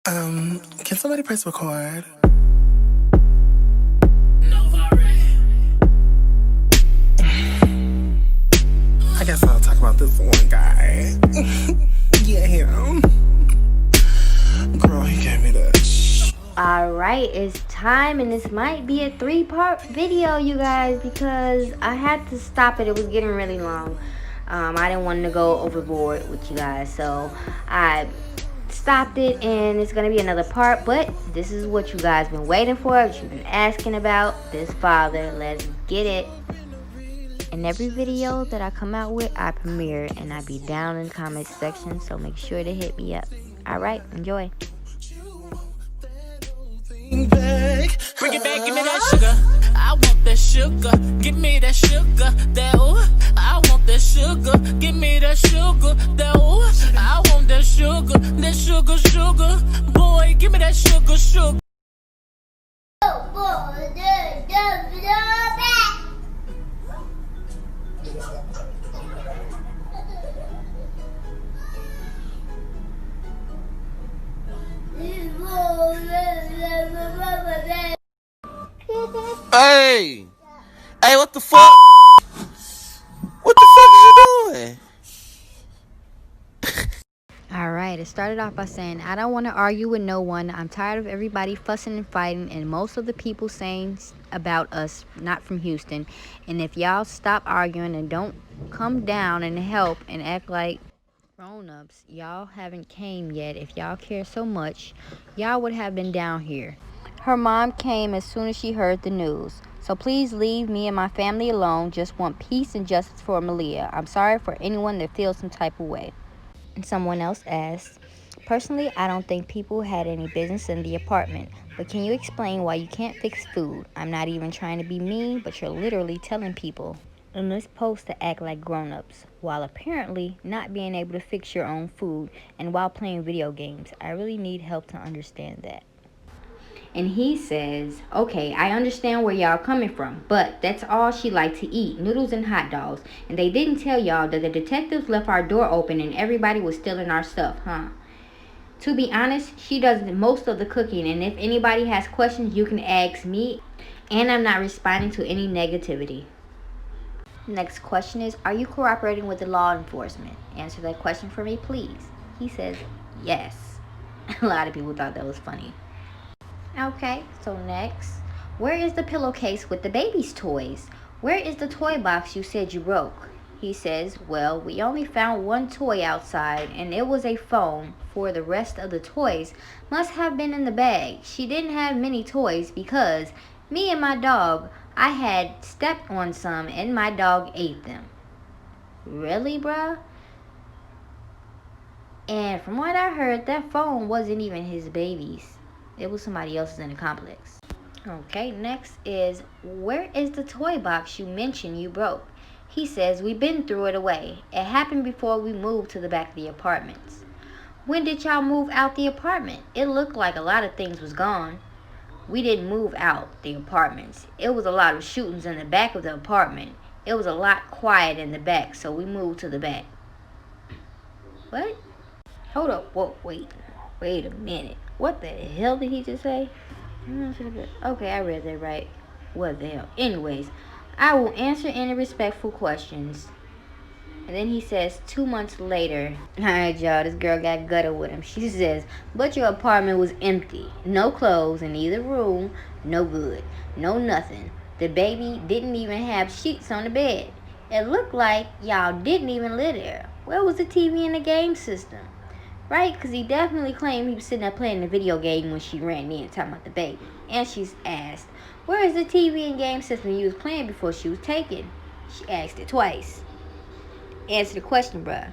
Can somebody press record? I guess I'll talk about this one guy. Yeah, him. Girl, he gave me that. Alright, it's time, and this might be a 3-part video, you guys, because I had to stop it. It was getting really long. I didn't want to go overboard with you guys, so I stopped it, and it's gonna be another part. But this is what you guys been waiting for, what you've been asking about, this father. Let's get it. In every video that I come out with, I premiere, and I be down in the comment section, so make sure to hit me up. Alright, enjoy. Bring it back, give me that sugar. I want that sugar. Give me that sugar. That ooh. I want that sugar. Give me that sugar. That ooh. I want that sugar. That sugar, sugar. Boy, give me that sugar, sugar. Hey, what the fuck? What the fuck is you doing? Alright, it started off by saying, I don't want to argue with no one. I'm tired of everybody fussing and fighting, and most of the people saying about us not from Houston. And if y'all stop arguing and don't come down and help and act like grown-ups, y'all haven't came yet. If y'all care so much, y'all would have been down here. Her mom came as soon as she heard the news. So please leave me and my family alone. Just want peace and justice for Malia. I'm sorry for anyone that feels some type of way. And someone else asked, personally, I don't think people had any business in the apartment. But can you explain why you can't fix food? I'm not even trying to be mean, but you're literally telling people in this post to act like grown-ups, while apparently not being able to fix your own food and while playing video games. I really need help to understand that. And he says, okay, I understand where y'all coming from, but that's all she liked to eat, noodles and hot dogs. And they didn't tell y'all that the detectives left our door open and everybody was stealing our stuff, huh? To be honest, she does most of the cooking, and if anybody has questions, you can ask me, and I'm not responding to any negativity. Next question is, are you cooperating with the law enforcement? Answer that question for me, please. He says, yes. A lot of people thought that was funny. Okay, so next, where is the pillowcase with the baby's toys? Where is the toy box you said you broke? He says, well, we only found one toy outside, and it was a phone. For the rest of the toys must have been in the bag. She didn't have many toys because me and my dog, I had stepped on some and my dog ate them. Really, bruh? And from what I heard, that phone wasn't even his baby's. It was somebody else's in the complex. Okay, next is, where is the toy box you mentioned you broke? He says, we've been threw it away. It happened before we moved to the back of the apartments. When did y'all move out the apartment? It looked like a lot of things was gone. We didn't move out the apartments. It was a lot of shootings in the back of the apartment. It was a lot quiet in the back, so we moved to the back. What? Hold up, whoa, wait a minute. What the hell did he just say? Okay, I read that right. What the hell? Anyways, I will answer any respectful questions. And then he says 2 months later, alright y'all, this girl got gutter with him. She says, but your apartment was empty. No clothes in either room. No good. No nothing. The baby didn't even have sheets on the bed. It looked like y'all didn't even live there. Where was the TV and the game system? Right? Because he definitely claimed he was sitting there playing the video game when she ran in talking about the baby. And she's asked, where is the TV and game system you was playing before she was taken? She asked it twice. Answer the question, bruh.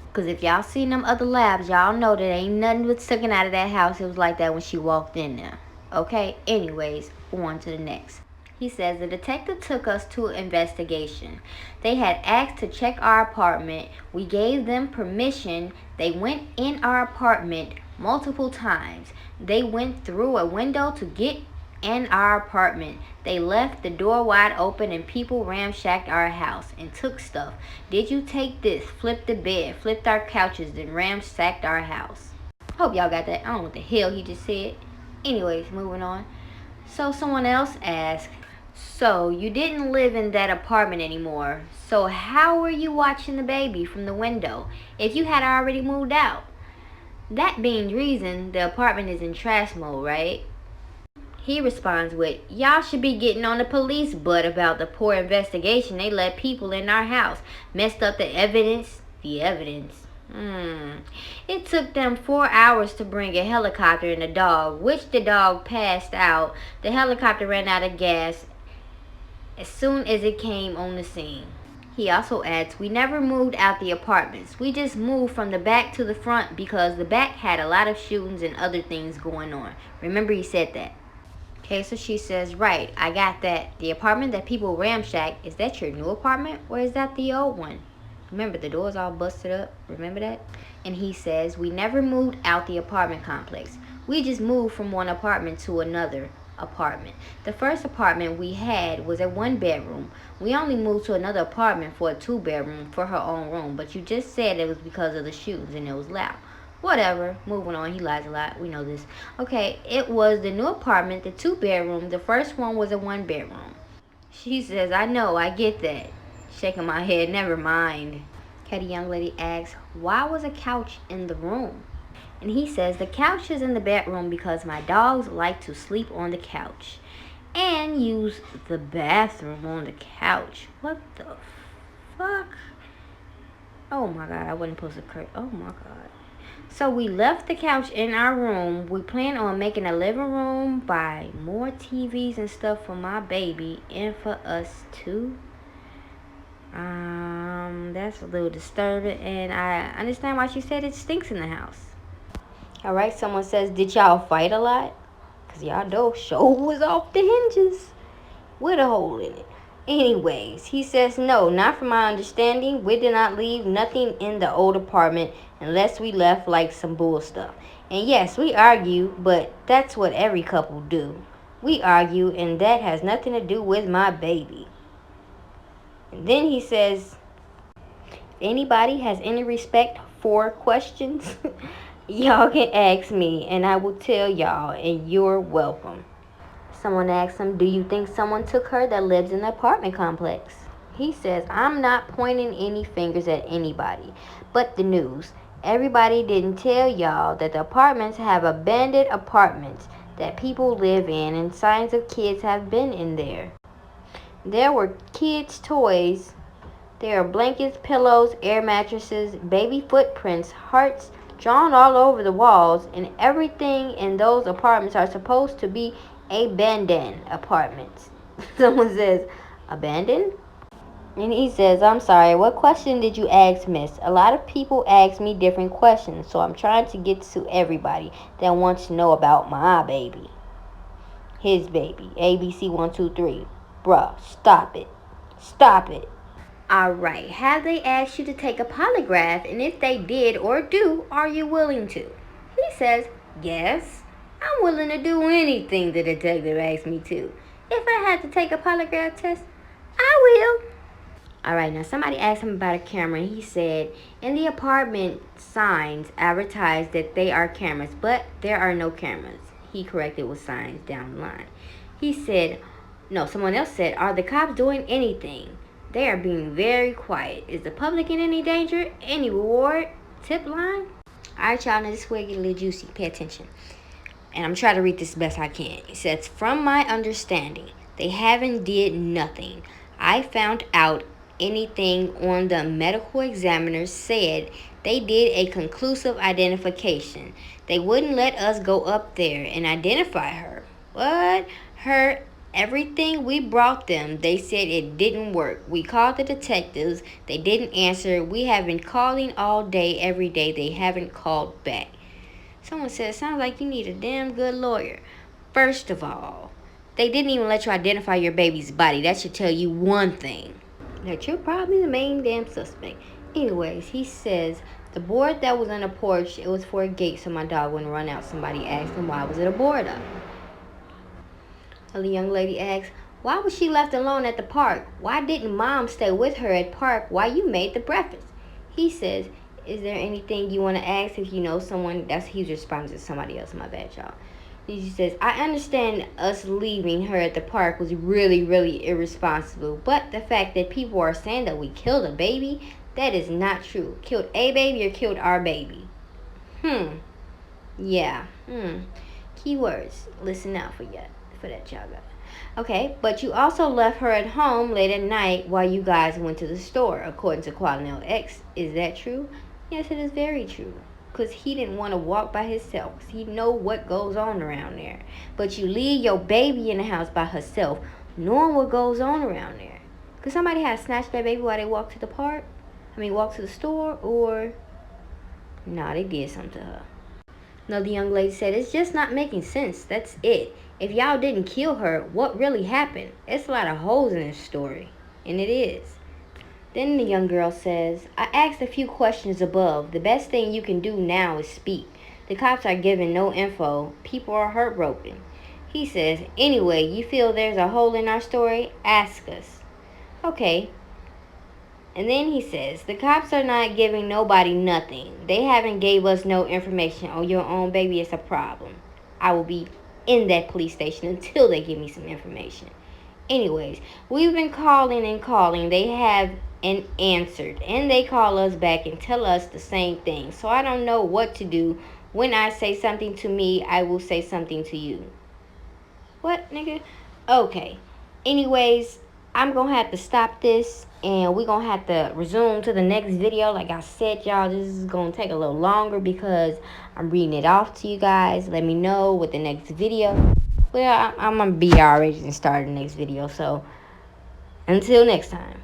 Because if y'all seen them other labs, y'all know that ain't nothing but sticking out of that house. It was like that when she walked in there. Okay? Anyways, on to the next. He says, the detective took us to an investigation. They had asked to check our apartment. We gave them permission. They went in our apartment multiple times. They went through a window to get in our apartment. They left the door wide open and people ramshacked our house and took stuff. Did you take this? Flipped the bed, flipped our couches, then ransacked our house. Hope y'all got that. I don't know what the hell he just said. Anyways, moving on. So someone else asked, so you didn't live in that apartment anymore. So how were you watching the baby from the window if you had already moved out? That being reason, the apartment is in trash mode, right? He responds with, y'all should be getting on the police butt about the poor investigation they let people in our house. Messed up the evidence. The evidence. It took them 4 hours to bring a helicopter and a dog, which the dog passed out. The helicopter ran out of gas as soon as it came on the scene. He also adds, we never moved out the apartments. We just moved from the back to the front because the back had a lot of shootings and other things going on. Remember he said that. Okay, so she says, right, I got that. The apartment that people ramshack, is that your new apartment or is that the old one? Remember, the door's all busted up. Remember that? And he says, we never moved out the apartment complex. We just moved from one apartment to another apartment. The first apartment we had was a 1-bedroom. We only moved to another apartment for a 2-bedroom for her own room. But you just said it was because of the shootings and it was loud. Whatever. Moving on. He lies a lot. We know this. Okay, it was the new apartment, the 2-bedroom. The first one was a 1-bedroom. She says, I know, I get that. Shaking my head, never mind. Okay, the young lady asks, why was a couch in the room? And he says, the couch is in the bedroom because my dogs like to sleep on the couch and use the bathroom on the couch. What the fuck? Oh my god, I wasn't supposed to curse. Oh my god. So we left the couch in our room. We plan on making a living room, buy more TVs and stuff for my baby and for us too. That's a little disturbing, and I understand why she said it stinks in the house. Alright, someone says, did y'all fight a lot? Because y'all know show was off the hinges with a hole in it. Anyways, he says, no, not from my understanding. We did not leave nothing in the old apartment unless we left like some bull stuff. And yes, we argue, but that's what every couple do. We argue, and that has nothing to do with my baby. And then he says, if anybody has any respect for questions, y'all can ask me, and I will tell y'all, and you're welcome. Someone asked him, do you think someone took her that lives in the apartment complex? He says, I'm not pointing any fingers at anybody, but the news. Everybody didn't tell y'all that the apartments have abandoned apartments that people live in, and signs of kids have been in there. There were kids' toys. There are blankets, pillows, air mattresses, baby footprints, hearts drawn all over the walls, and everything in those apartments are supposed to be abandoned apartments. Someone says, abandoned? And he says, I'm sorry, what question did you ask, miss? A lot of people ask me different questions, so I'm trying to get to everybody that wants to know about my baby. His baby. ABC123. Bruh, stop it. Stop it. Alright, have they asked you to take a polygraph? And if they did or do, are you willing to? He says, yes. I'm willing to do anything the detective asks me to. If I had to take a polygraph test, I will. Alright, now somebody asked him about a camera, and he said, in the apartment signs advertise that they are cameras, but there are no cameras. He corrected with signs down the line. He said, no, someone else said, are the cops doing anything? They are being very quiet. Is the public in any danger? Any reward? Tip line? Alright, y'all, now this is where it gets a little juicy. Pay attention. And I'm trying to read this best I can. It says, from my understanding, they haven't did nothing. I found out anything on the medical examiner said they did a conclusive identification. They wouldn't let us go up there and identify her. What? Her everything we brought them, they said it didn't work. We called the detectives. They didn't answer. We have been calling all day, every day. They haven't called back. Someone said, sounds like you need a damn good lawyer. First of all, they didn't even let you identify your baby's body. That should tell you one thing. That you're probably the main damn suspect. Anyways, he says, the board that was on the porch, it was for a gate so my dog wouldn't run out. Somebody asked him, why was it a board up? The young lady asks, why was she left alone at the park? Why didn't mom stay with her at park while you made the breakfast? He says, Is there anything you want to ask if you know someone? That's he's responding to somebody else. My bad, y'all. He says, I understand us leaving her at the park was really, really irresponsible. But the fact that people are saying that we killed a baby, that is not true. Killed a baby or killed our baby? Yeah. Keywords. Listen out for that, y'all. Okay, but you also left her at home late at night while you guys went to the store, according to Qualinel X. Is that true? Yes, it is very true. Because he didn't want to walk by himself. Because he know what goes on around there. But you leave your baby in the house by herself, knowing what goes on around there. Because somebody had snatched that baby while they walked to the park. Walked to the store, or... Nah, they did something to her. Another young lady said, it's just not making sense. That's it. If y'all didn't kill her, what really happened? It's a lot of holes in this story. And it is. Then the young girl says, I asked a few questions above. The best thing you can do now is speak. The cops are giving no info. People are heartbroken. He says, anyway, you feel there's a hole in our story? Ask us. Okay. And then he says, the cops are not giving nobody nothing. They haven't gave us no information on your own baby. It's a problem. I will be in that police station until they give me some information. Anyways, we've been calling and calling. They haven't answered. And they call us back and tell us the same thing. So I don't know what to do. When I say something to me, I will say something to you. What, nigga? Okay. Anyways, I'm going to have to stop this. And we're going to have to resume to the next video. Like I said, y'all, this is going to take a little longer because I'm reading it off to you guys. Let me know with the next video. Well, I'm going to be already and start the next video. So, until next time.